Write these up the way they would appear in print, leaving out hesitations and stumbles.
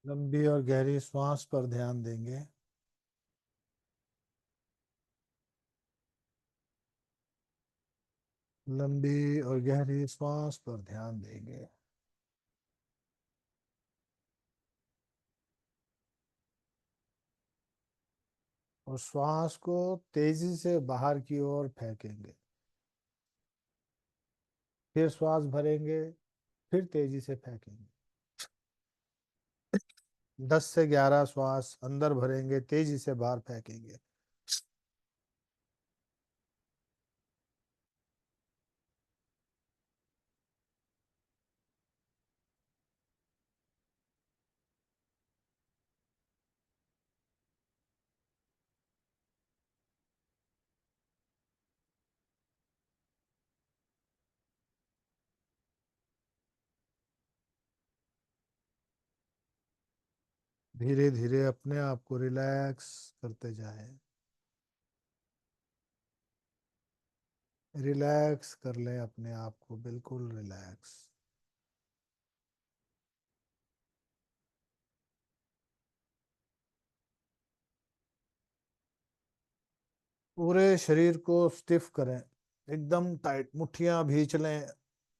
लंबी और गहरी श्वास पर ध्यान देंगे। लंबी और गहरी श्वास पर ध्यान देंगे। और श्वास को तेजी से बाहर की ओर फेंकेंगे। फिर श्वास भरेंगे। फिर तेजी से फेंकेंगे। 10 से 11 श्वास अंदर भरेंगे, तेजी से बाहर फेंकेंगे। धीरे धीरे अपने आप को रिलैक्स करते जाएं। रिलैक्स कर लें अपने आप को, बिल्कुल रिलैक्स। पूरे शरीर को स्टिफ करें। एकदम टाइट मुट्ठियां भींच लें।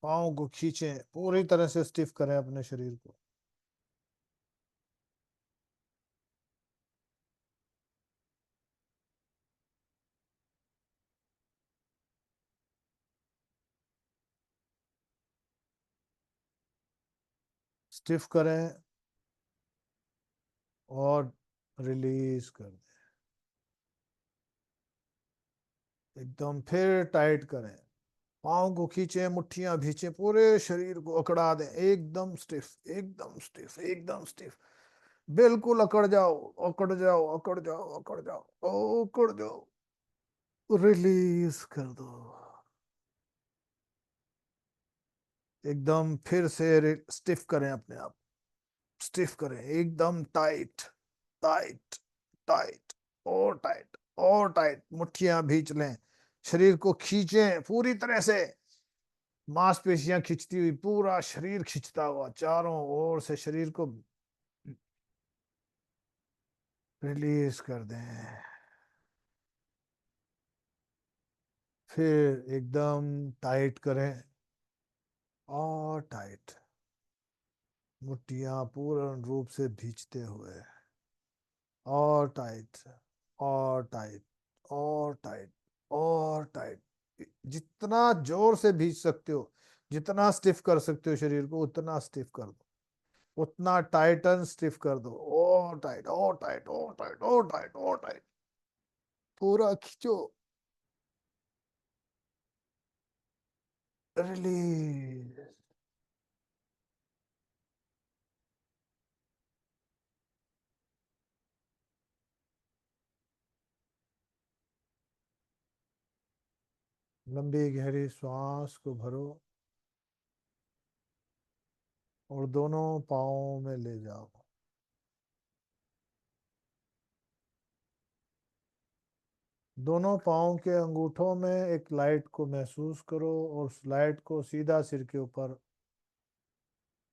पाँव को खींचें, पूरी तरह से स्टिफ करें अपने शरीर को। स्टिफ करें और रिलीज कर दें। एकदम फिर टाइट करें। पाँव को खींचें, मुट्ठियां भींचें, पूरे शरीर को अकड़ा दें। एकदम स्टिफ, एकदम स्टिफ, एकदम स्टिफ। बिल्कुल अकड़ जाओ, अकड़ जाओ, अकड़ जाओ, अकड़ जाओ, अकड़ जाओ। रिलीज कर दो। एकदम फिर से स्टिफ करें अपने आप। स्टिफ करें, एकदम टाइट, टाइट, टाइट, और टाइट, और टाइट। मुट्ठियां भींच लें। शरीर को खींचें पूरी तरह से। मांसपेशियां खिंचती हुई, पूरा शरीर खिंचता हुआ चारों ओर से शरीर को रिलीज कर दें। फिर एकदम टाइट करें, और टाइट। मुट्ठियां पूर्ण रूप से भींचते हुए, और टाइट, और टाइट, और टाइट, और टाइट। जितना जोर से भींच सकते हो, जितना स्टिफ कर सकते हो शरीर को, उतना स्टिफ कर दो। उतना टाइटन स्टिफ कर दो। और टाइट, और टाइट, और टाइट, और टाइट, और टाइट। पूरा खींचो। रिलीज। लंबी गहरी श्वास को भरो और दोनों पाँवों में ले जाओ। दोनों पाँव के अंगूठों में एक लाइट को महसूस करो और उस लाइट को सीधा सिर के ऊपर।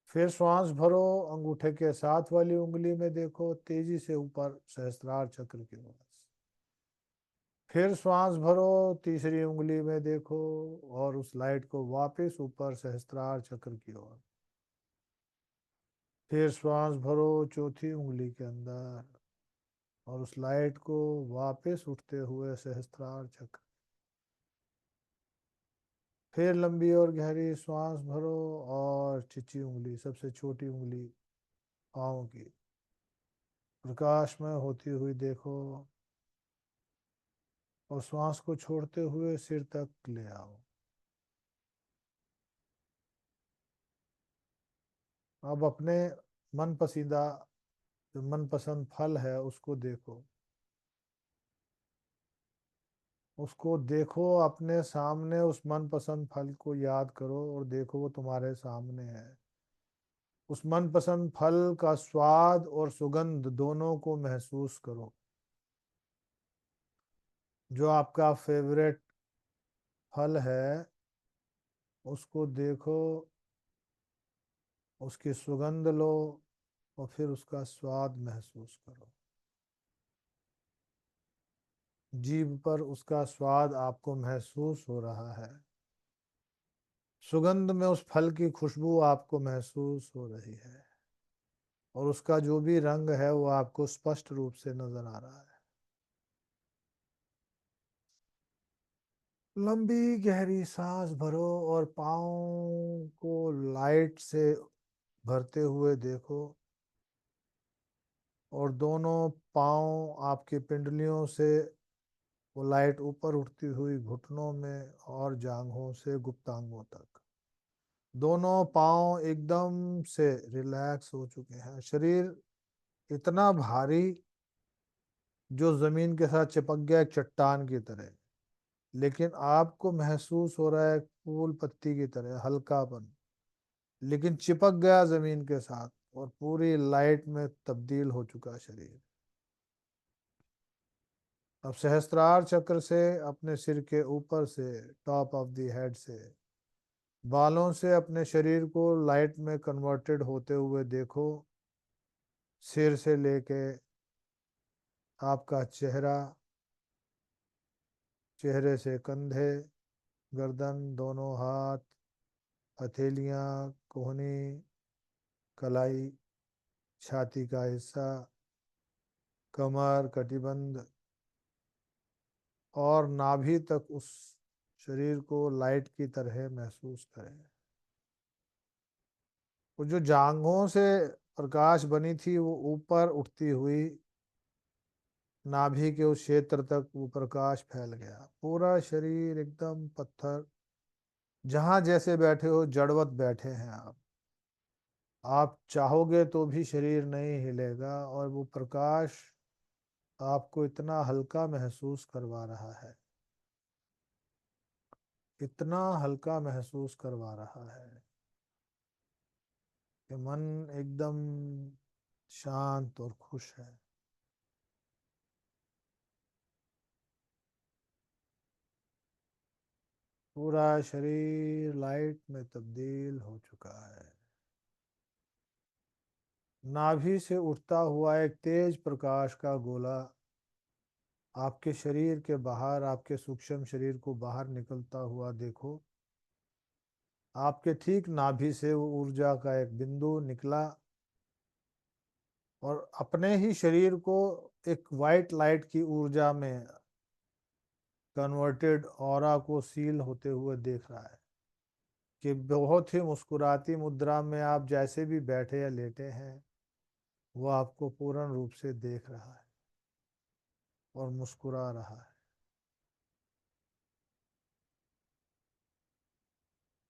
फिर श्वास भरो। अंगूठे के साथ वाली उंगली में देखो, तेजी से ऊपर सहस्त्रार चक्र की ओर। फिर श्वास भरो। तीसरी उंगली में देखो और उस लाइट को वापस ऊपर सहस्त्रार चक्र की ओर। फिर श्वास भरो चौथी उंगली के अंदर और उस लाइट को वापस उठते हुए सहस्त्रार चक्र। फिर लंबी और गहरी श्वास भरो और चिची उंगली, सबसे छोटी उंगली पाँव की, प्रकाशमय होती हुई देखो और श्वास को छोड़ते हुए सिर तक ले आओ। अब अपने मन पसंदीदा, जो मनपसंद फल है उसको देखो। उसको देखो अपने सामने, उस मनपसंद फल को याद करो और देखो वो तुम्हारे सामने है। उस मनपसंद फल का स्वाद और सुगंध दोनों को महसूस करो। जो आपका फेवरेट फल है उसको देखो, उसकी सुगंध लो, और फिर उसका स्वाद महसूस करो। जीभ पर उसका स्वाद आपको महसूस हो रहा है। सुगंध में उस फल की खुशबू आपको महसूस हो रही है, और उसका जो भी रंग है वो आपको स्पष्ट रूप से नजर आ रहा है। लंबी गहरी सांस भरो और पाँव को लाइट से भरते हुए देखो, और दोनों पाँव आपके पिंडलियों से वो लाइट ऊपर उठती हुई घुटनों में और जांघों से गुप्तांगों तक। दोनों पाँव एकदम से रिलैक्स हो चुके हैं। शरीर इतना भारी जो जमीन के साथ चिपक गया एक चट्टान की तरह, लेकिन आपको महसूस हो रहा है फूल पत्ती की तरह हल्कापन, लेकिन चिपक गया जमीन के साथ और पूरी लाइट में तब्दील हो चुका शरीर। अब सहस्त्रार चक्र से अपने सिर के ऊपर से, टॉप ऑफ द हेड से, बालों से अपने शरीर को लाइट में कन्वर्टेड होते हुए देखो। सिर से लेके आपका चेहरा, चेहरे से कंधे, गर्दन, दोनों हाथ, हथेलियां, कोहनी, कलाई, छाती का हिस्सा, कमर, कटिबंध और नाभि तक उस शरीर को लाइट की तरह महसूस करें। वो जो जांघों से प्रकाश बनी थी वो ऊपर उठती हुई नाभि के उस क्षेत्र तक वो प्रकाश फैल गया। पूरा शरीर एकदम पत्थर, जहां जैसे बैठे हो जड़वत बैठे हैं आप चाहोगे तो भी शरीर नहीं हिलेगा, और वो प्रकाश आपको इतना हल्का महसूस करवा रहा है, इतना हल्का महसूस करवा रहा है कि मन एकदम शांत और खुश है। पूरा शरीर लाइट में तब्दील हो चुका है। नाभि से उठता हुआ एक तेज प्रकाश का गोला आपके शरीर के बाहर, आपके सूक्ष्म शरीर को बाहर निकलता हुआ देखो। आपके ठीक नाभि से वो ऊर्जा का एक बिंदु निकला और अपने ही शरीर को एक वाइट लाइट की ऊर्जा में कन्वर्टेड ऑरा को सील होते हुए देख रहा है कि बहुत ही मुस्कुराती मुद्रा में आप जैसे भी बैठे या लेटे हैं वो आपको पूर्ण रूप से देख रहा है और मुस्कुरा रहा है।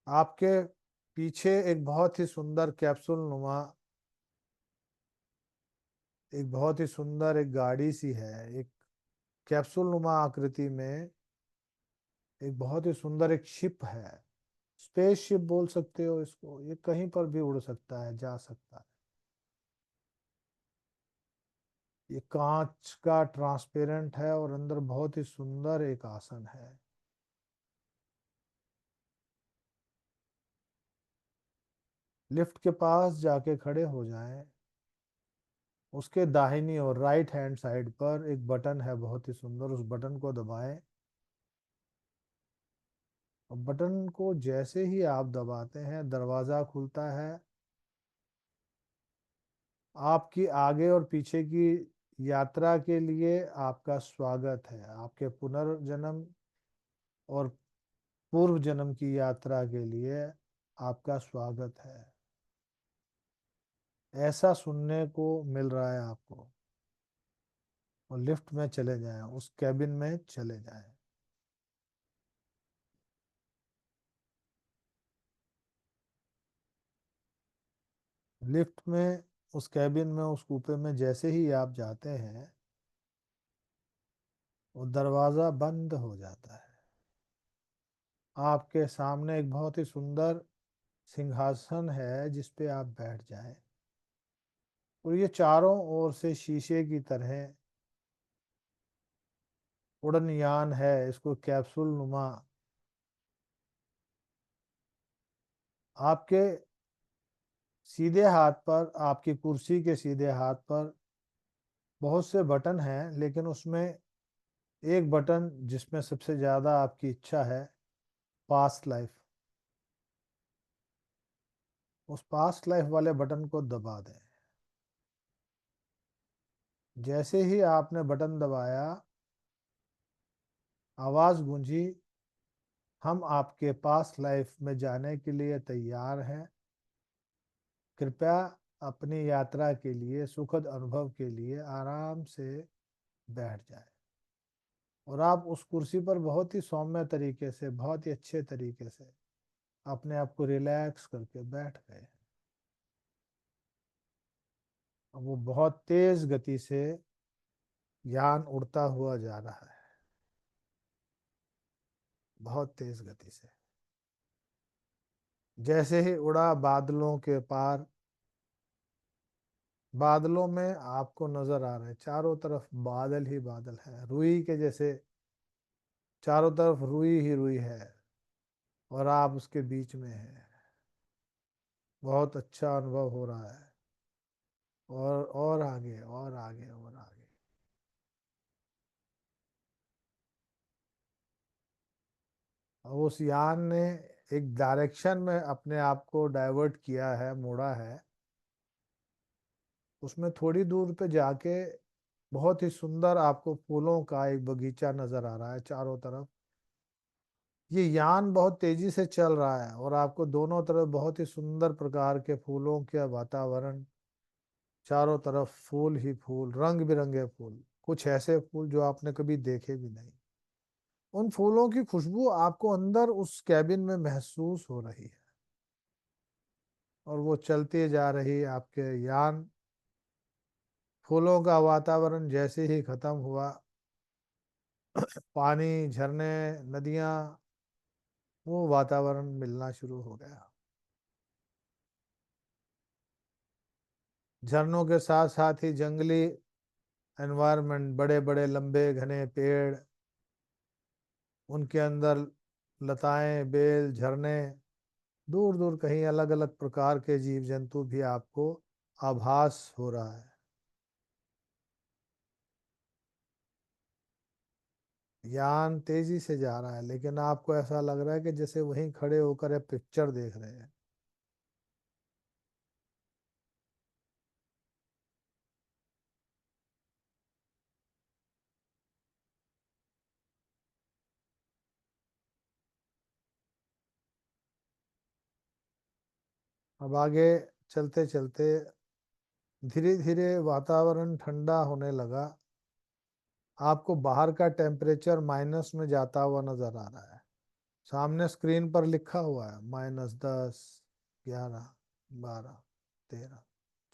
आपके पीछे एक बहुत ही सुंदर कैप्सूल नुमा, एक बहुत ही सुंदर एक गाड़ी सी है, एक कैप्सूल नुमा आकृति में एक बहुत ही सुंदर एक शिप है। स्पेस शिप बोल सकते हो इसको, ये कहीं पर भी उड़ सकता है, जा सकता है। ये कांच का ट्रांसपेरेंट है और अंदर बहुत ही सुंदर एक आसन है। लिफ्ट के पास जाके खड़े हो जाएं। उसके दाहिनी और राइट हैंड साइड पर एक बटन है बहुत ही सुंदर, उस बटन को दबाएं। और बटन को जैसे ही आप दबाते हैं दरवाजा खुलता है। आपकी आगे और पीछे की यात्रा के लिए आपका स्वागत है। आपके पुनर्जन्म और पूर्व जन्म की यात्रा के लिए आपका स्वागत है, ऐसा सुनने को मिल रहा है आपको। और लिफ्ट में चले जाएं, उस कैबिन में चले जाएं। लिफ्ट में, उस कैबिन में, उस कूपे में जैसे ही आप जाते हैं वो दरवाज़ा बंद हो जाता है। आपके सामने एक बहुत ही सुंदर सिंहासन है जिस पे आप बैठ जाएं। और ये चारों ओर से शीशे की तरह उड़न यान है, इसको कैप्सूल नुमा आपके सीधे हाथ पर, आपकी कुर्सी के सीधे हाथ पर बहुत से बटन हैं, लेकिन उसमें एक बटन जिसमें सबसे ज्यादा आपकी इच्छा है, पास्ट लाइफ, उस पास्ट लाइफ वाले बटन को दबा दें। जैसे ही आपने बटन दबाया, आवाज गूंजी, हम आपके पास्ट लाइफ में जाने के लिए तैयार हैं। कृपया अपनी यात्रा के लिए, सुखद अनुभव के लिए आराम से बैठ जाएं। और आप उस कुर्सी पर बहुत ही सौम्य तरीके से, बहुत ही अच्छे तरीके से अपने आप को रिलैक्स करके बैठ गए। अब वो बहुत तेज गति से यान उड़ता हुआ जा रहा है, बहुत तेज गति से। जैसे ही उड़ा बादलों के पार, बादलों में आपको नजर आ रहे हैं, चारों तरफ बादल ही बादल है, रुई के जैसे चारों तरफ रुई ही रुई है, और आप उसके बीच में हैं। बहुत अच्छा अनुभव हो रहा है। और आगे और आगे और आगे। और उस यान ने एक डायरेक्शन में अपने आप को डाइवर्ट किया है, मोड़ा है। उसमें थोड़ी दूर पे जाके बहुत ही सुंदर आपको फूलों का एक बगीचा नजर आ रहा है चारों तरफ। ये यान बहुत तेजी से चल रहा है और आपको दोनों तरफ बहुत ही सुंदर प्रकार के फूलों के वातावरण, चारों तरफ फूल ही फूल, रंग बिरंगे फूल, कुछ ऐसे फूल जो आपने कभी देखे भी नहीं। उन फूलों की खुशबू आपको अंदर उस कैबिन में महसूस हो रही है। और वो चलती जा रही आपके यान, फूलों का वातावरण जैसे ही खत्म हुआ, पानी, झरने, नदियां, वो वातावरण मिलना शुरू हो गया। झरनों के साथ साथ ही जंगली एनवायरनमेंट, बड़े बड़े लंबे घने पेड़, उनके अंदर लताएं, बेल, झरने, दूर दूर कहीं अलग अलग प्रकार के जीव जंतु भी आपको आभास हो रहा है। यान तेजी से जा रहा है, लेकिन आपको ऐसा लग रहा है कि जैसे वहीं खड़े होकर एक पिक्चर देख रहे हैं। अब आगे चलते चलते धीरे धीरे वातावरण ठंडा होने लगा। आपको बाहर का टेम्परेचर माइनस में जाता हुआ नजर आ रहा है। सामने स्क्रीन पर लिखा हुआ है -10, 11, 12, 13,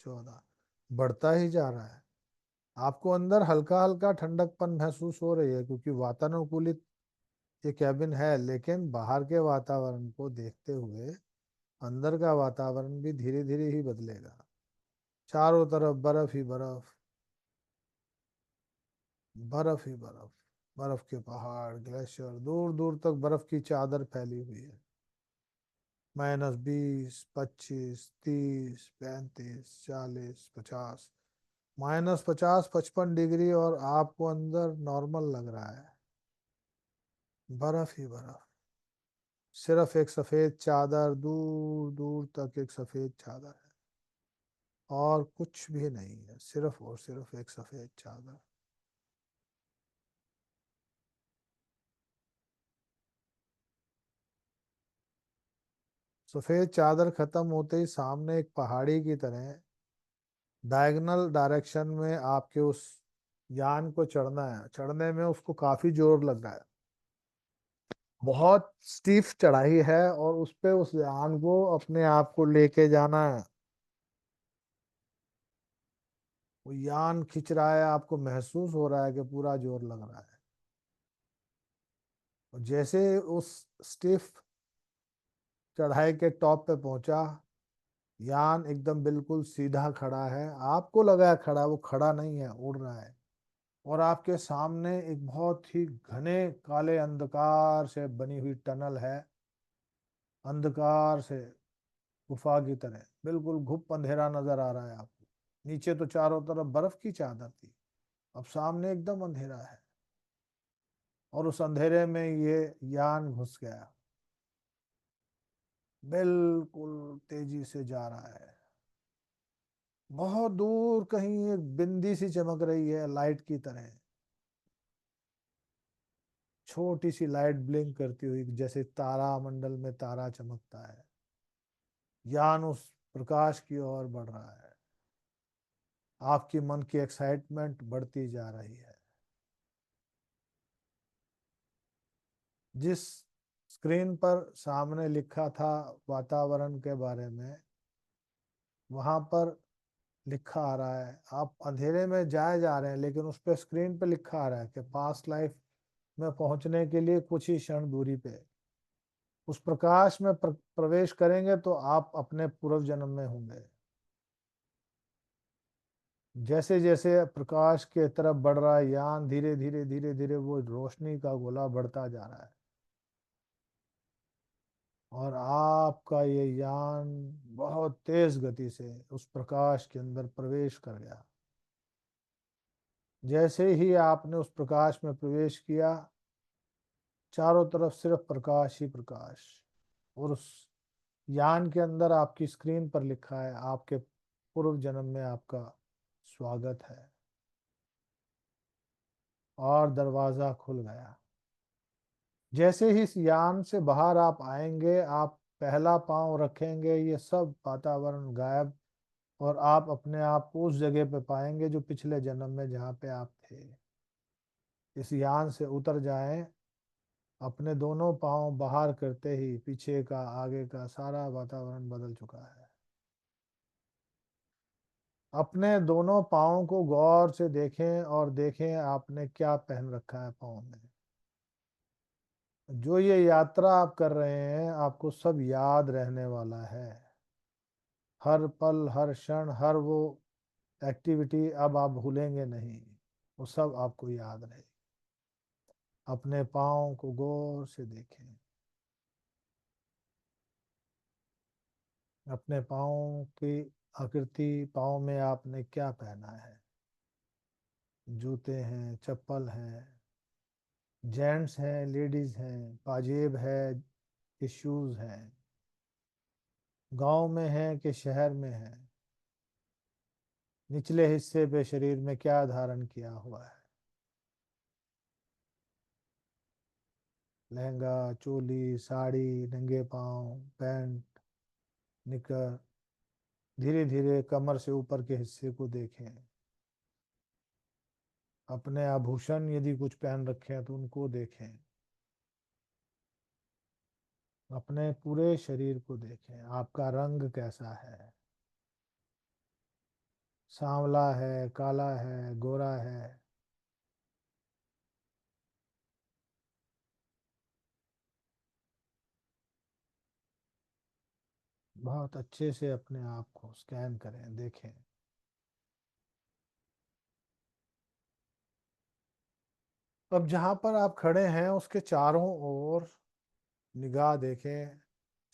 14, बढ़ता ही जा रहा है। आपको अंदर हल्का हल्का ठंडकपन महसूस हो रही है, क्योंकि वातानुकूलित ये कैबिन है, लेकिन बाहर के वातावरण को देखते हुए अंदर का वातावरण भी धीरे धीरे ही बदलेगा। चारों तरफ बर्फ ही बर्फ, बर्फ ही बर्फ, बर्फ के पहाड़, ग्लेशियर, दूर दूर तक बर्फ की चादर फैली हुई है। -20, 25, 30, 35, 40, 50, -50, 55 डिग्री, और आपको अंदर नॉर्मल लग रहा है। बर्फ ही बर्फ, सिर्फ एक सफेद चादर, दूर दूर तक एक सफेद चादर है, और कुछ भी नहीं है, सिर्फ और सिर्फ एक सफेद चादर। सफेद चादर खत्म होते ही सामने एक पहाड़ी की तरह डायगोनल डायरेक्शन में आपके उस यान को चढ़ना है। चढ़ने में उसको काफी जोर लग रहा है, बहुत स्टीफ चढ़ाई है, और उस पे उस यान को अपने आप को लेके जाना है। वो यान खिंच रहा है, आपको महसूस हो रहा है कि पूरा जोर लग रहा है। और जैसे उस स्टीफ चढ़ाई के टॉप पे पहुंचा, यान एकदम बिल्कुल सीधा खड़ा है। आपको लगा है खड़ा, वो खड़ा नहीं है, उड़ रहा है। और आपके सामने एक बहुत ही घने काले अंधकार से बनी हुई टनल है, अंधकार से गुफा की तरह बिल्कुल घुप अंधेरा नजर आ रहा है आपको। नीचे तो चारों तरफ बर्फ की चादर थी, अब सामने एकदम अंधेरा है, और उस अंधेरे में ये यान घुस गया। बिल्कुल तेजी से जा रहा है। बहुत दूर कहीं एक बिंदी सी चमक रही है लाइट की तरह, छोटी सी लाइट ब्लिंक करती हुई, जैसे तारा मंडल में तारा चमकता है। यान उस प्रकाश की ओर बढ़ रहा है। आपकी मन की एक्साइटमेंट बढ़ती जा रही है। जिस स्क्रीन पर सामने लिखा था वातावरण के बारे में, वहां पर लिखा आ रहा है, आप अंधेरे में जाए जा रहे हैं, लेकिन उस पर स्क्रीन पे लिखा आ रहा है कि पास्ट लाइफ में पहुंचने के लिए कुछ ही क्षण दूरी पे उस प्रकाश में प्रवेश करेंगे तो आप अपने पूर्व जन्म में होंगे। जैसे जैसे प्रकाश के तरफ बढ़ रहा है यान, धीरे धीरे धीरे धीरे वो रोशनी का गोला बढ़ता जा रहा है, और आपका ये यान बहुत तेज गति से उस प्रकाश के अंदर प्रवेश कर गया। जैसे ही आपने उस प्रकाश में प्रवेश किया, चारों तरफ सिर्फ प्रकाश ही प्रकाश, और उस यान के अंदर आपकी स्क्रीन पर लिखा है आपके पूर्व जन्म में आपका स्वागत है, और दरवाजा खुल गया। जैसे ही इस यान से बाहर आप आएंगे, आप पहला पांव रखेंगे, ये सब वातावरण गायब, और आप अपने आप को उस जगह पे पाएंगे जो पिछले जन्म में जहाँ पे आप थे। इस यान से उतर जाएं। अपने दोनों पांव बाहर करते ही पीछे का आगे का सारा वातावरण बदल चुका है। अपने दोनों पाँव को गौर से देखें, और देखें आपने क्या पहन रखा है पाँव में। जो ये यात्रा आप कर रहे हैं, आपको सब याद रहने वाला है। हर पल, हर क्षण, हर वो एक्टिविटी अब आप भूलेंगे नहीं, वो सब आपको याद रहे। अपने पाँव को गौर से देखें। अपने पाँव की आकृति, पाँव में आपने क्या पहना है। जूते हैं, चप्पल हैं, जेंट्स हैं, लेडीज हैं, पाजेब है कि शूज हैं, गांव में है कि शहर में है। निचले हिस्से पे शरीर में क्या धारण किया हुआ है। लहंगा, चोली, साड़ी, नंगे पाँव, पैंट, निकर। धीरे धीरे कमर से ऊपर के हिस्से को देखें। अपने आभूषण यदि कुछ पहन रखे हैं तो उनको देखें। अपने पूरे शरीर को देखें, आपका रंग कैसा है। सांवला है, काला है, गोरा है। बहुत अच्छे से अपने आप को स्कैन करें, देखें। अब जहाँ पर आप खड़े हैं उसके चारों ओर निगाह देखें,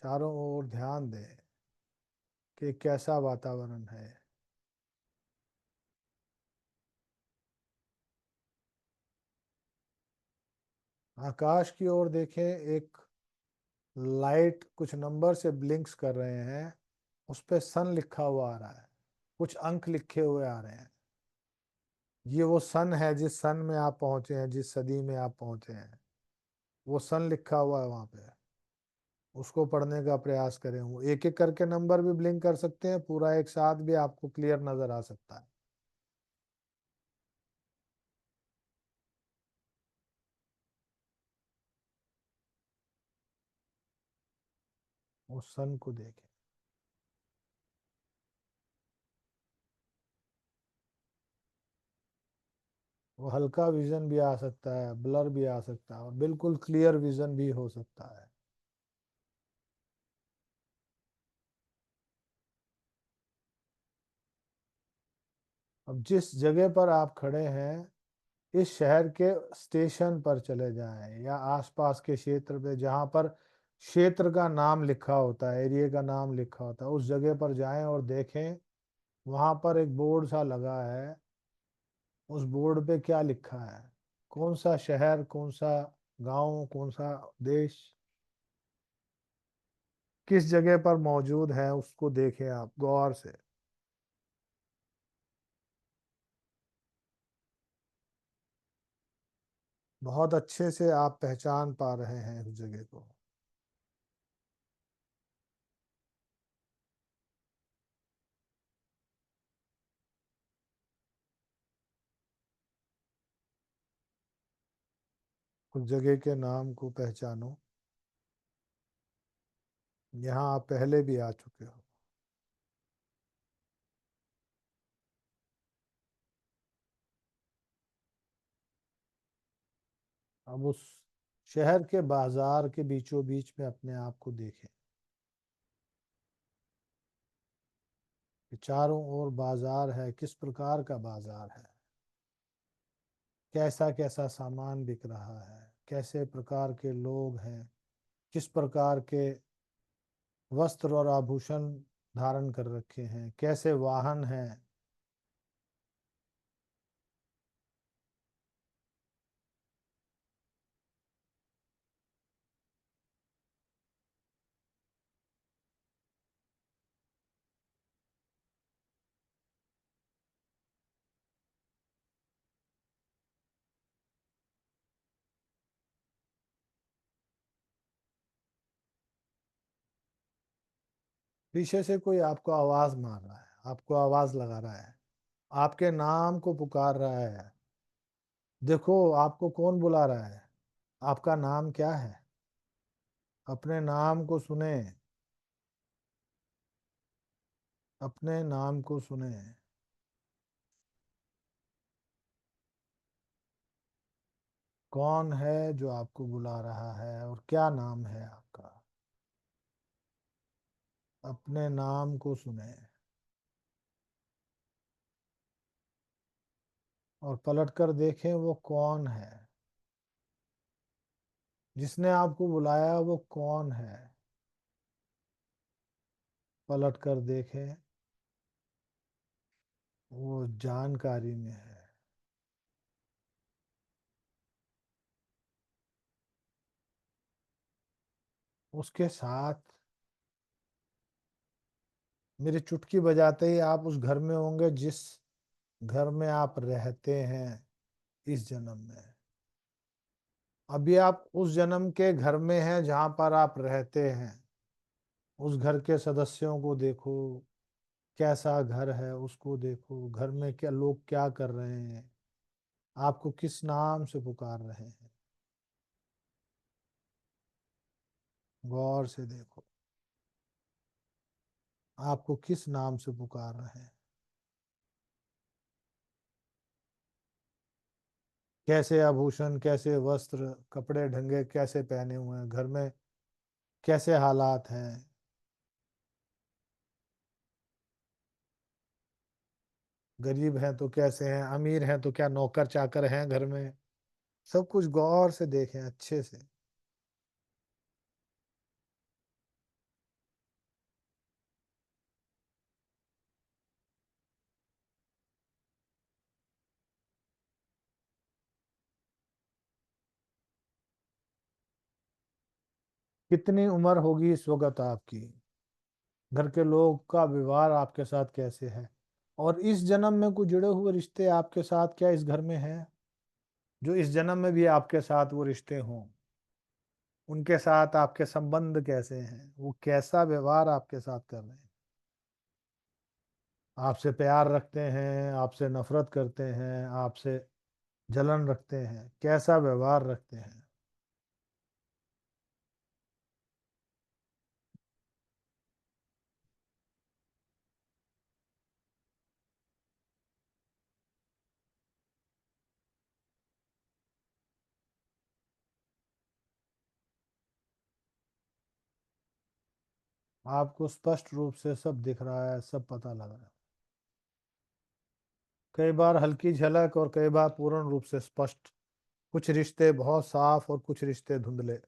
चारों ओर ध्यान दें कि कैसा वातावरण है। आकाश की ओर देखें, एक लाइट कुछ नंबर से ब्लिंक्स कर रहे हैं, उस पे सन लिखा हुआ आ रहा है, कुछ अंक लिखे हुए आ रहे हैं। ये वो सन है जिस सन में आप पहुंचे हैं, जिस सदी में आप पहुंचे हैं, वो सन लिखा हुआ है वहां पे। उसको पढ़ने का प्रयास करें। वो एक एक करके नंबर भी ब्लिंक कर सकते हैं, पूरा एक साथ भी आपको क्लियर नजर आ सकता है। उस सन को देखें। वो हल्का विजन भी आ सकता है, ब्लर भी आ सकता है, और बिल्कुल क्लियर विजन भी हो सकता है। अब जिस जगह पर आप खड़े हैं, इस शहर के स्टेशन पर चले जाएं, या आसपास के क्षेत्र में जहां पर क्षेत्र का नाम लिखा होता है, एरिया का नाम लिखा होता है, उस जगह पर जाएं और देखें वहां पर एक बोर्ड सा लगा है। उस बोर्ड पे क्या लिखा है, कौन सा शहर, कौन सा गांव, कौन सा देश, किस जगह पर मौजूद है, उसको देखें आप गौर से। बहुत अच्छे से आप पहचान पा रहे हैं उस जगह को। उस जगह के नाम को पहचानो। यहाँ आप पहले भी आ चुके हो। अब उस शहर के बाजार के बीचों बीच में अपने आप को देखें कि चारों ओर बाजार है, किस प्रकार का बाजार है, कैसा कैसा सामान बिक रहा है, कैसे प्रकार के लोग हैं, किस प्रकार के वस्त्र और आभूषण धारण कर रखे हैं, कैसे वाहन हैं। पीछे से कोई आपको आवाज मार रहा है, आपको आवाज लगा रहा है, आपके नाम को पुकार रहा है। देखो आपको कौन बुला रहा है, आपका नाम क्या है, अपने नाम को सुने, अपने नाम को सुने। कौन है जो आपको बुला रहा है और क्या नाम है आपका, अपने नाम को सुने। और पलट कर देखें वो कौन है, जिसने आपको बुलाया वो कौन है। पलट कर देखें, वो जानकारी में है। उसके साथ मेरी चुटकी बजाते ही आप उस घर में होंगे जिस घर में आप रहते हैं इस जन्म में। अभी आप उस जन्म के घर में हैं जहां पर आप रहते हैं। उस घर के सदस्यों को देखो, कैसा घर है उसको देखो, घर में क्या लोग क्या कर रहे हैं, आपको किस नाम से पुकार रहे हैं, गौर से देखो आपको किस नाम से पुकार रहे हैं। कैसे आभूषण, कैसे वस्त्र, कपड़े ढंगे कैसे पहने हुए हैं, घर में कैसे हालात हैं, गरीब हैं तो कैसे हैं, अमीर हैं तो क्या नौकर चाकर हैं घर में। सब कुछ गौर से देखें अच्छे से। कितनी उम्र होगी इस वक्त आपकी, घर के लोग का व्यवहार आपके साथ कैसे है, और इस जन्म में कुछ जुड़े हुए रिश्ते आपके साथ क्या इस घर में हैं, जो इस जन्म में भी आपके साथ वो रिश्ते हों। उनके साथ आपके संबंध कैसे हैं, वो कैसा व्यवहार आपके साथ कर रहे हैं। आपसे प्यार रखते हैं, आपसे नफरत करते हैं, आपसे जलन रखते हैं, कैसा व्यवहार रखते हैं। आपको स्पष्ट रूप से सब दिख रहा है, सब पता लग रहा है। कई बार हल्की झलक और कई बार पूर्ण रूप से स्पष्ट। कुछ रिश्ते बहुत साफ और कुछ रिश्ते धुंधले।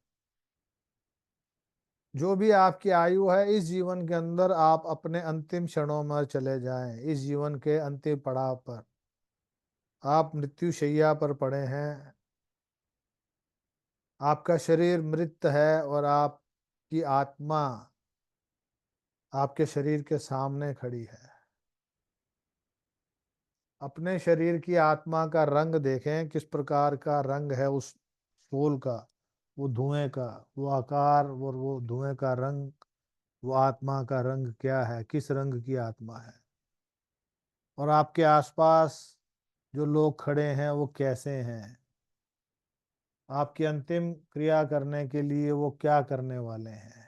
जो भी आपकी आयु है इस जीवन के अंदर, आप अपने अंतिम क्षणों में चले जाएं। इस जीवन के अंतिम पड़ाव पर आप मृत्यु शैया पर पड़े हैं। आपका शरीर मृत है और आपकी आत्मा आपके शरीर के सामने खड़ी है। अपने शरीर की आत्मा का रंग देखें, किस प्रकार का रंग है उस फूल का, वो धुएं का, वो आकार और वो धुएं का रंग, वो आत्मा का रंग क्या है, किस रंग की आत्मा है। और आपके आसपास जो लोग खड़े हैं वो कैसे हैं, आपकी अंतिम क्रिया करने के लिए वो क्या करने वाले हैं,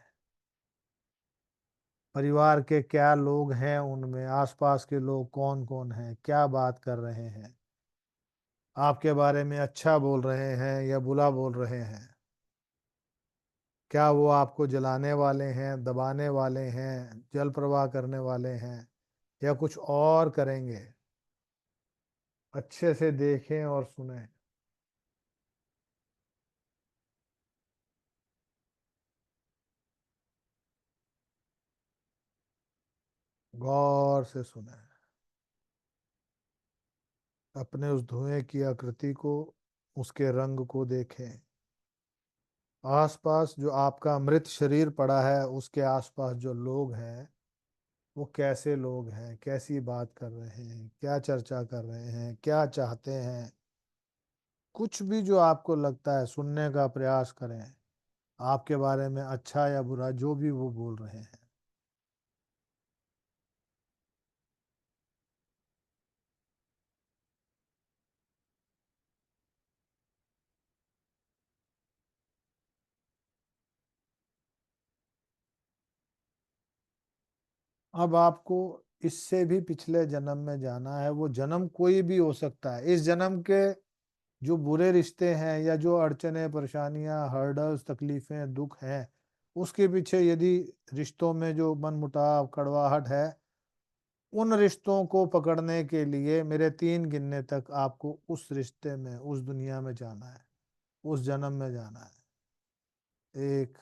परिवार के क्या लोग हैं, उनमें आसपास के लोग कौन कौन हैं, क्या बात कर रहे हैं, आपके बारे में अच्छा बोल रहे हैं या बुरा बोल रहे हैं, क्या वो आपको जलाने वाले हैं, दबाने वाले हैं, जल प्रवाह करने वाले हैं, या कुछ और करेंगे। अच्छे से देखें और सुने। गौर से सुने। अपने उस धुएं की आकृति को, उसके रंग को देखें। आसपास जो आपका मृत शरीर पड़ा है उसके आसपास जो लोग हैं वो कैसे लोग हैं, कैसी बात कर रहे हैं, क्या चर्चा कर रहे हैं, क्या चाहते हैं। कुछ भी जो आपको लगता है सुनने का प्रयास करें, आपके बारे में अच्छा या बुरा जो भी वो बोल रहे हैं। अब आपको इससे भी पिछले जन्म में जाना है। वो जन्म कोई भी हो सकता है। इस जन्म के जो बुरे रिश्ते हैं या जो अड़चने, परेशानियां, हर्डल्स, तकलीफें, दुख हैं, उसके पीछे यदि रिश्तों में जो मनमुटाव, कड़वाहट है, उन रिश्तों को पकड़ने के लिए मेरे 3 गिनने तक आपको उस रिश्ते में, उस दुनिया में जाना है, उस जन्म में जाना है। 1,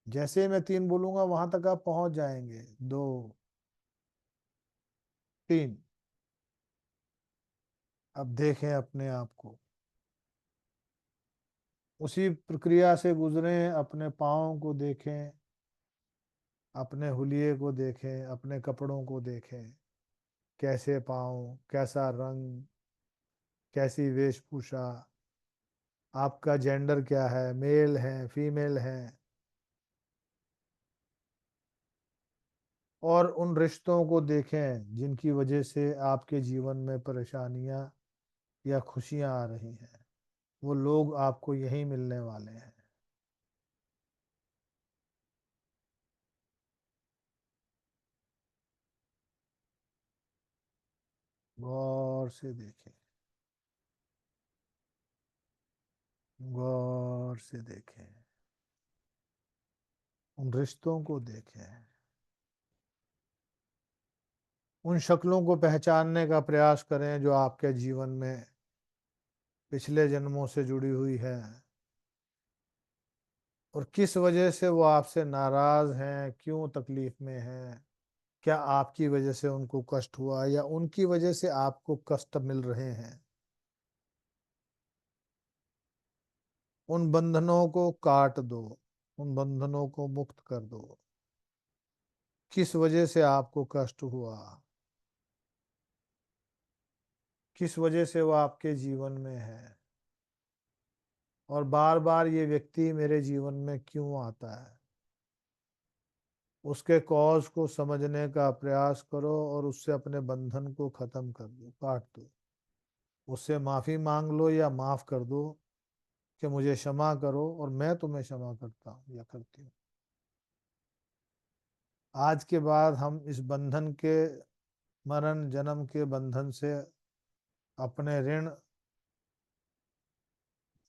जैसे ही मैं 3 बोलूंगा वहां तक आप पहुंच जाएंगे। 2, 3। अब देखें अपने आप को, उसी प्रक्रिया से गुजरें। अपने पाँव को देखें, अपने हुलिये को देखें, अपने कपड़ों को देखें, कैसे पाँव, कैसा रंग, कैसी वेशभूषा, आपका जेंडर क्या है, मेल है, फीमेल है। और उन रिश्तों को देखें जिनकी वजह से आपके जीवन में परेशानियां या खुशियां आ रही हैं। वो लोग आपको यहीं मिलने वाले हैं। गौर से देखें, गौर से देखें, उन रिश्तों को देखें, उन शक्लों को पहचानने का प्रयास करें जो आपके जीवन में पिछले जन्मों से जुड़ी हुई है, और किस वजह से वो आपसे नाराज हैं, क्यों तकलीफ में हैं, क्या आपकी वजह से उनको कष्ट हुआ या उनकी वजह से आपको कष्ट मिल रहे हैं। उन बंधनों को काट दो, उन बंधनों को मुक्त कर दो। किस वजह से आपको कष्ट हुआ, किस वजह से वो आपके जीवन में है, और बार बार ये व्यक्ति मेरे जीवन में क्यों आता है। उसके कॉज को समझने का प्रयास करो और उससे अपने बंधन को खत्म कर दो, काट दो। उससे माफी मांग लो या माफ कर दो कि मुझे क्षमा करो और मैं तुम्हें क्षमा करता हूँ या करती हूँ। आज के बाद हम इस बंधन के, मरण जन्म के बंधन से, अपने ऋण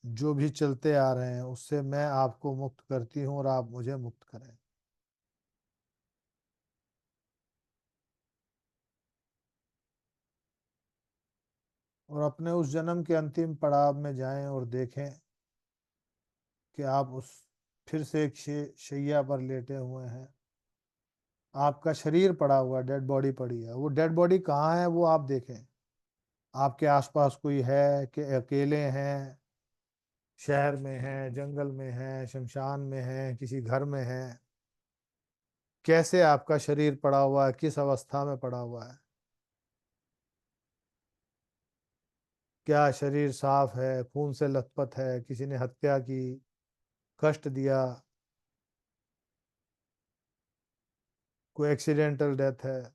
जो भी चलते आ रहे हैं उससे मैं आपको मुक्त करती हूँ और आप मुझे मुक्त करें। और अपने उस जन्म के अंतिम पड़ाव में जाएं और देखें कि आप उस फिर से एक शैया पर लेटे हुए हैं। आपका शरीर पड़ा हुआ है, डेड बॉडी पड़ी है। वो डेड बॉडी कहाँ है वो आप देखें। आपके आसपास कोई है कि अकेले हैं, शहर में है, जंगल में है, शमशान में है, किसी घर में है? कैसे आपका शरीर पड़ा हुआ है, किस अवस्था में पड़ा हुआ है? क्या शरीर साफ है, खून से लथपथ है, किसी ने हत्या की, कष्ट दिया, कोई एक्सीडेंटल डेथ है?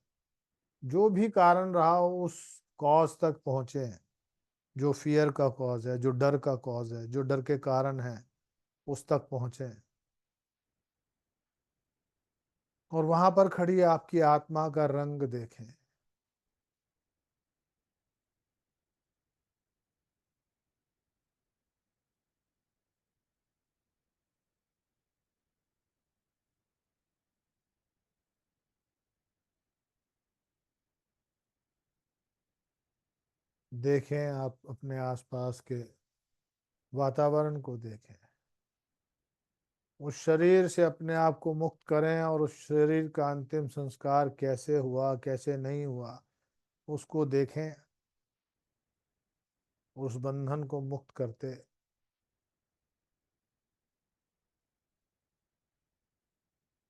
जो भी कारण रहा हो उस कॉज तक पहुंचे। जो फियर का कॉज है, जो डर का कॉज है, जो डर के कारण है, उस तक पहुंचे। और वहां पर खड़ी आपकी आत्मा का रंग देखें। देखें, आप अपने आसपास के वातावरण को देखें। उस शरीर से अपने आप को मुक्त करें और उस शरीर का अंतिम संस्कार कैसे हुआ, कैसे नहीं हुआ, उसको देखें। उस बंधन को मुक्त करते।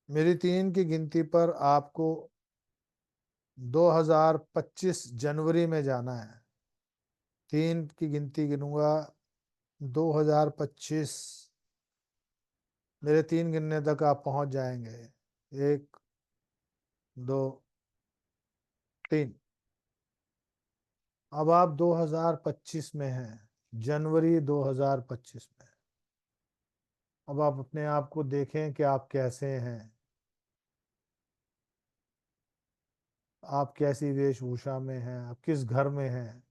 मेरी 3 की गिनती पर आपको 2025 जनवरी में जाना है। 3 की गिनती गिनूंगा। 2025। मेरे 3 गिनने तक आप पहुंच जाएंगे। 1, 2, 3। अब आप 2025 में हैं, जनवरी 2025 में। अब आप अपने आप को देखें कि आप कैसे हैं। आप कैसी वेशभूषा में हैं, आप किस घर में हैं,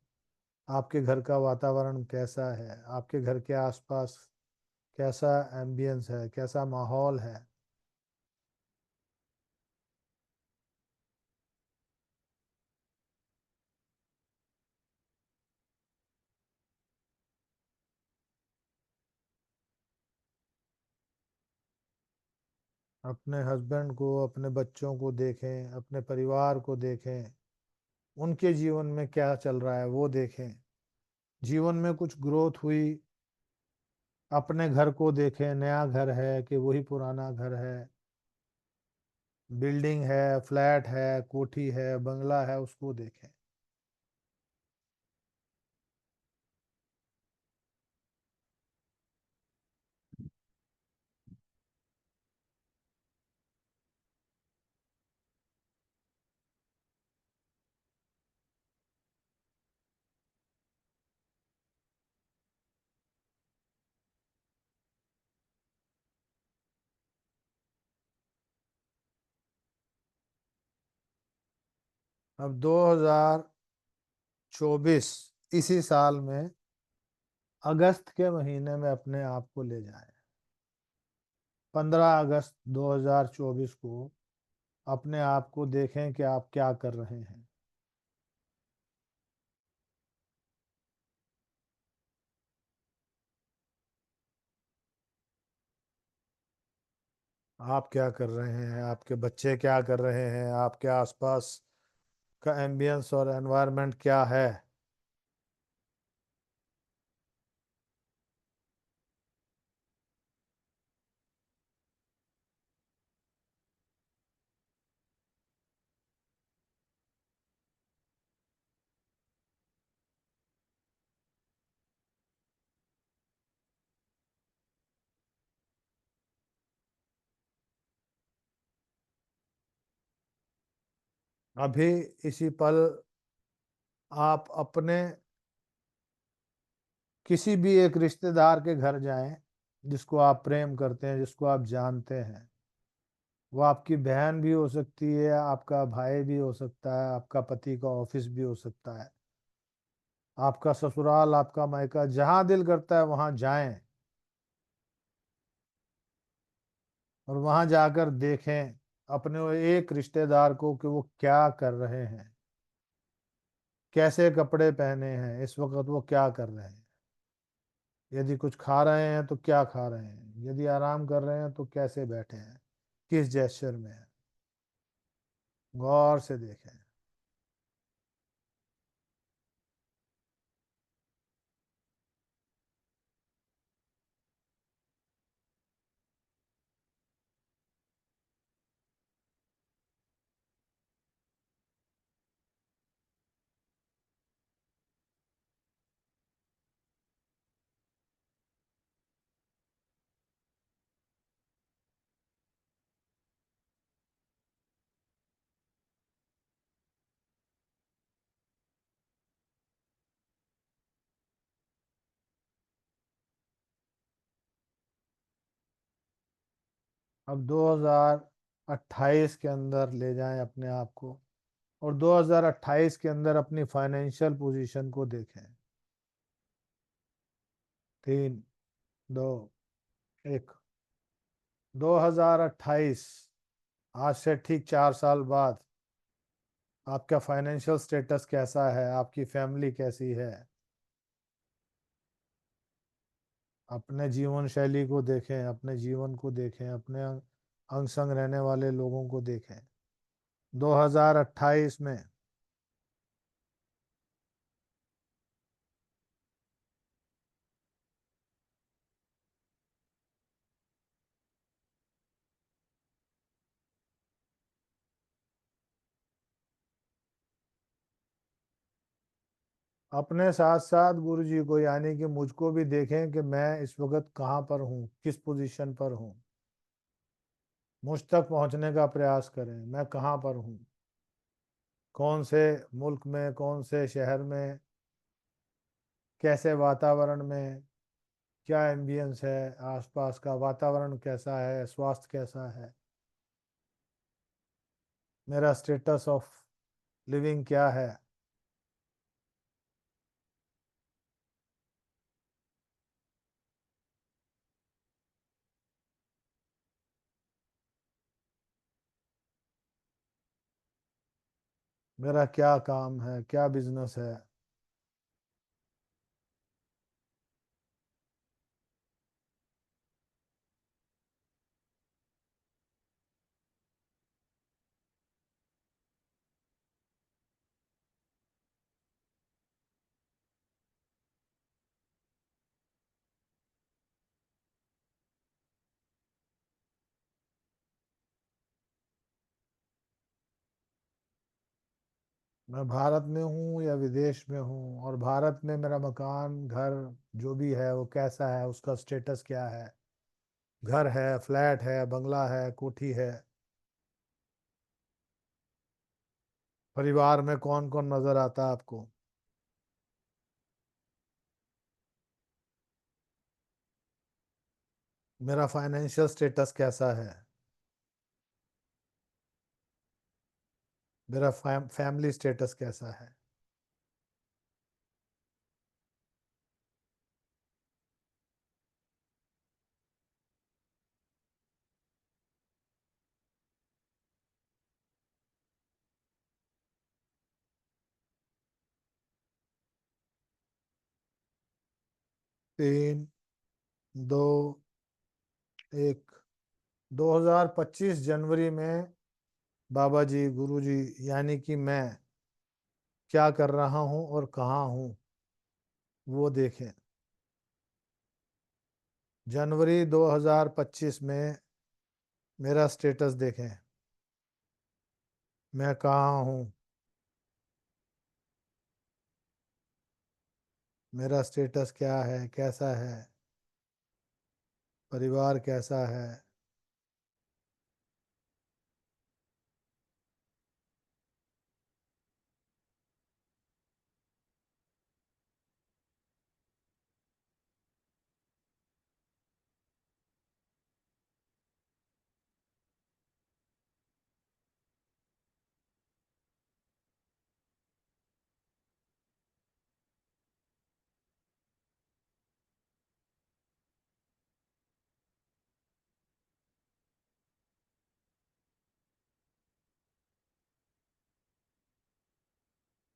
आपके घर का वातावरण कैसा है, आपके घर के आसपास कैसा एम्बियंस है, कैसा माहौल है। अपने हस्बैंड को, अपने बच्चों को देखें, अपने परिवार को देखें। उनके जीवन में क्या चल रहा है वो देखें। जीवन में कुछ ग्रोथ हुई। अपने घर को देखें, नया घर है कि वही पुराना घर है, बिल्डिंग है, फ्लैट है, कोठी है, बंगला है, उसको देखें। अब 2024 इसी साल में अगस्त के महीने में अपने आप को ले जाएं। 15 अगस्त 2024 को अपने आप को देखें कि आप क्या कर रहे हैं। आप क्या कर रहे हैं, आपके बच्चे क्या कर रहे हैं, आपके आसपास का एम्बियंस और एनवायरनमेंट क्या है। अभी इसी पल आप अपने किसी भी एक रिश्तेदार के घर जाएं, जिसको आप प्रेम करते हैं, जिसको आप जानते हैं। वो आपकी बहन भी हो सकती है, आपका भाई भी हो सकता है, आपका पति का ऑफिस भी हो सकता है, आपका ससुराल, आपका मायका, जहां दिल करता है वहां जाएं। और वहां जाकर देखें अपने वो एक रिश्तेदार को कि वो क्या कर रहे हैं, कैसे कपड़े पहने हैं, इस वक्त वो क्या कर रहे हैं। यदि कुछ खा रहे हैं तो क्या खा रहे हैं, यदि आराम कर रहे हैं तो कैसे बैठे हैं, किस जेस्चर में है। गौर से देखें। अब 2028 के अंदर ले जाएं अपने आप को, और 2028 के अंदर अपनी फाइनेंशियल पोजीशन को देखें। 3, 2, 1। 2028, आज से ठीक 4 साल बाद आपका फाइनेंशियल स्टेटस कैसा है, आपकी फैमिली कैसी है। अपने जीवन शैली को देखें, अपने जीवन को देखें, अपने अंग संग रहने वाले लोगों को देखें। 2028 में अपने साथ साथ गुरु जी को, यानी कि मुझको भी देखें कि मैं इस वक्त कहाँ पर हूँ, किस पोजीशन पर हूँ। मुझ तक पहुँचने का प्रयास करें, मैं कहाँ पर हूँ, कौन से मुल्क में, कौन से शहर में, कैसे वातावरण में, क्या एम्बियंस है, आसपास का वातावरण कैसा है, स्वास्थ्य कैसा है, मेरा स्टेटस ऑफ लिविंग क्या है। मेरा क्या काम है, क्या बिजनेस है। मैं भारत में हूँ या विदेश में हूँ, और भारत में मेरा मकान, घर जो भी है वो कैसा है, उसका स्टेटस क्या है। घर है, फ्लैट है, बंगला है, कोठी है। परिवार में कौन कौन नजर आता है आपको। मेरा फाइनेंशियल स्टेटस कैसा है। मेरा फैमिली स्टेटस कैसा है। 3, 2, 1। 2025 जनवरी में बाबा जी, गुरु जी, यानी कि मैं क्या कर रहा हूँ और कहाँ हूँ, वो देखें। जनवरी 2025 में मेरा स्टेटस देखें। मैं कहाँ हूँ, मेरा स्टेटस क्या है, कैसा है, परिवार कैसा है।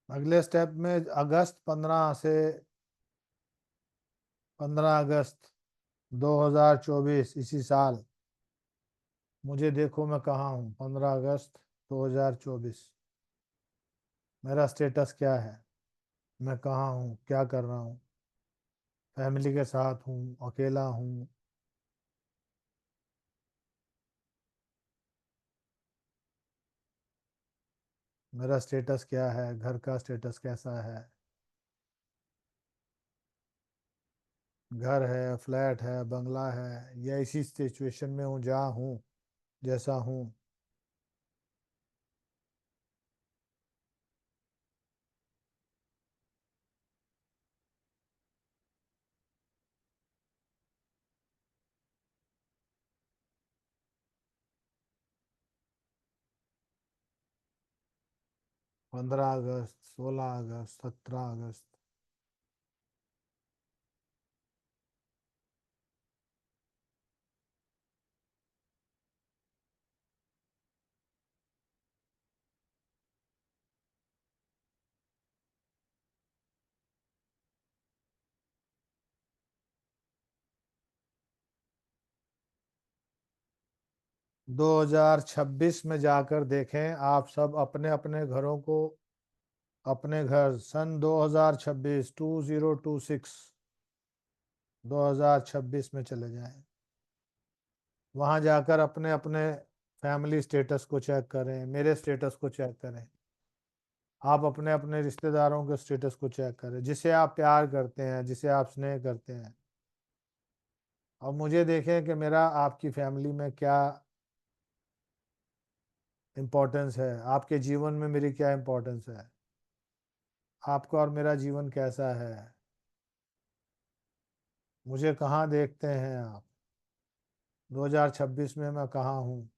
अगले स्टेप में अगस्त 15 से 15 अगस्त 2024 इसी साल। मुझे देखो मैं कहाँ हूँ। 15 अगस्त 2024। मेरा स्टेटस क्या है? मैं कहाँ हूँ, क्या कर रहा हूँ? फैमिली के साथ हूँ, अकेला हूँ? मेरा स्टेटस क्या है? घर का स्टेटस कैसा है? घर है, फ्लैट है, बंगला है, या इसी सिचुएशन में हूँ जहाँ हूँ, जैसा हूँ? 15 अगस्त, 16 अगस्त, 17 अगस्त। 2026 में जाकर देखें आप सब अपने अपने घरों को। अपने घर सन 2026, 2026, 2026 में चले जाएं। वहां जाकर अपने अपने फैमिली स्टेटस को चेक करें, मेरे स्टेटस को चेक करें। आप अपने अपने रिश्तेदारों के स्टेटस को चेक करें, जिसे आप प्यार करते हैं, जिसे आप स्नेह करते हैं। और मुझे देखें कि मेरा आपकी फैमिली में क्या इम्पोर्टेंस है, आपके जीवन में मेरी क्या इम्पोर्टेंस है, आपका और मेरा जीवन कैसा है। मुझे कहाँ देखते हैं आप? 2026 में मैं कहाँ हूँ?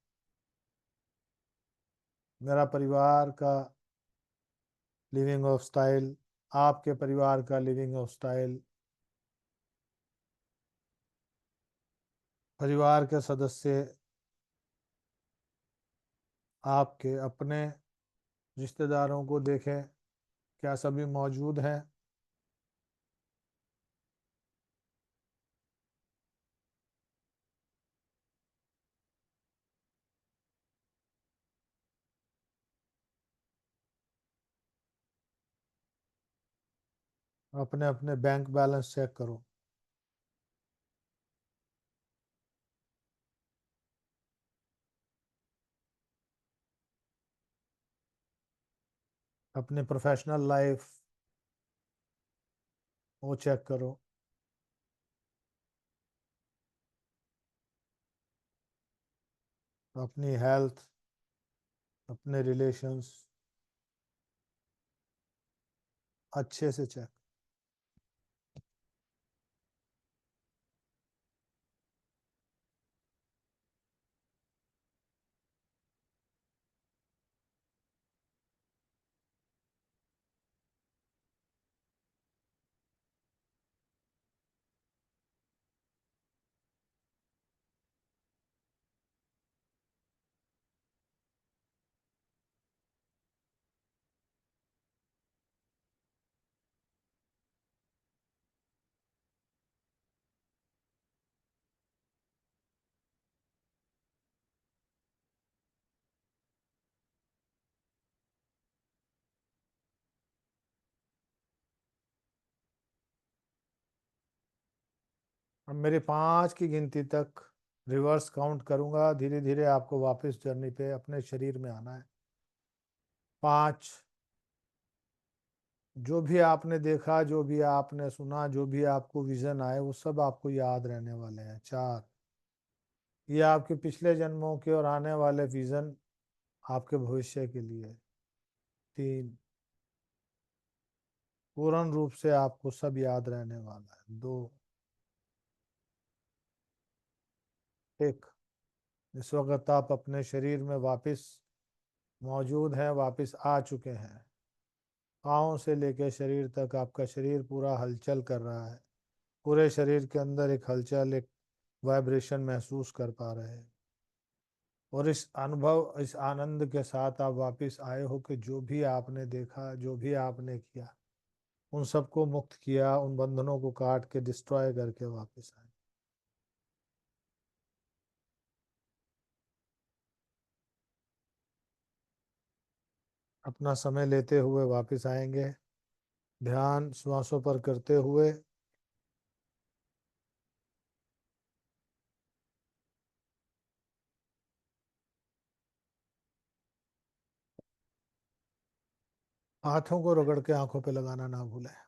मेरा परिवार का लिविंग ऑफ स्टाइल, आपके परिवार का लिविंग ऑफ स्टाइल, परिवार के सदस्य आपके अपने रिश्तेदारों को देखें, क्या सभी मौजूद हैं? अपने अपने बैंक बैलेंस चेक करो। अपने प्रोफेशनल लाइफ वो चेक करो। अपनी हेल्थ, अपने रिलेशंस अच्छे से चेक। अब मेरी 5 की गिनती तक रिवर्स काउंट करूंगा, धीरे धीरे आपको वापस जर्नी पे अपने शरीर में आना है। 5। जो भी आपने देखा, जो भी आपने सुना, जो भी आपको विजन आए, वो सब आपको याद रहने वाले हैं। 4। ये आपके पिछले जन्मों के और आने वाले विजन आपके भविष्य के लिए। 3। पूर्ण रूप से आपको सब याद रहने वाला है। 2। 1। इस वक्त आप अपने शरीर में वापस मौजूद हैं, वापस आ चुके हैं। पाँव से लेकर शरीर तक आपका शरीर पूरा हलचल कर रहा है। पूरे शरीर के अंदर एक हलचल, एक वाइब्रेशन महसूस कर पा रहे हैं। और इस अनुभव, इस आनंद के साथ आप वापस आए हो कि जो भी आपने देखा, जो भी आपने किया, उन सबको मुक्त किया, उन बंधनों को काट के डिस्ट्रॉय करके वापस आए। अपना समय लेते हुए वापस आएंगे, ध्यान श्वासों पर करते हुए। हाथों को रगड़ के आंखों पे लगाना ना भूलें।